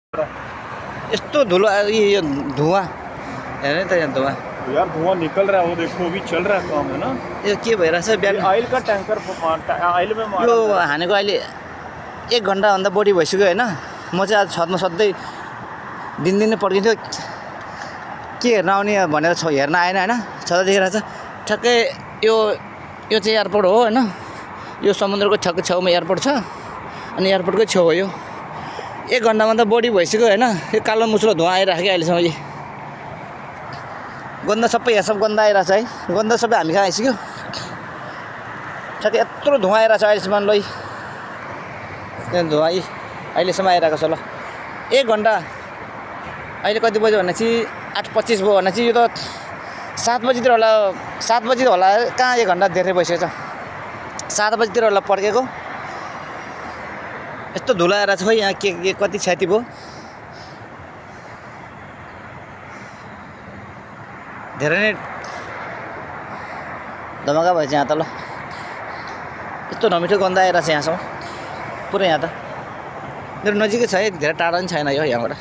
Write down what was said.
यस्तो धुलो ये धुआं हेर्नु त यहाँ धुआं यार धुआं निकल रहा है, वो देखो अभी चल रहा है काम है ना। यो के भइरहेछ बिहान ऑयल का टैंकर ऑयल में यो हानेको अहिले 1 घन्टाभन्दा बढी भइसक्यो होइन। म चाहिँ आज छतमा सधैँ दिनदिनै पड्किन्थ्यो के हेर्न आउने भनेर हेर्न आएन होइन। छत देखिरहेछ ठ्याक्कै यो चाहिँ एयरपोर्ट हो होइन। यो समुद्रको ठ्याक्कै छेउमा एयरपोर्ट छ अनि एयरपोर्टकै छेउ हो यो। 1 घन्टाभन्दा बढी भइसक्यो होइन। यो कालो मुसुलो धुवाँ आइरहेको क्या अहिलेसम्म। यी गन्ध सबै यहाँ सब गन्ध आइरहेछ है। गन्ध सबै हामी कहाँ आइसक्यो ठ्याक्कै यत्रो धुवाँ आइरहेछ अहिलेसम्म। ल त्यहाँ धुवाँ यी अहिलेसम्म आइरहेको छ। ल 1 घन्टा अहिले कति बज्यो भनेपछि 8:25 भयो भनेपछि यो त 7 बजीतिर होला। 7 बजी होला कहाँ 1 घन्टा धेरै भइसकेछ। 7 बजीतिर होला पड्केको। यस्तो धुलो आइरहेछ खोइ यहाँ के कति क्षति भयो। धेरै नै धमाका भएछ यहाँ त। ल यस्तो नमिठो गन्ध आइरहेछ यहाँसम्म पुरै यहाँ त। मेरो नजिकै छ है, धेरै टाढा पनि छैन यो यहाँबाट।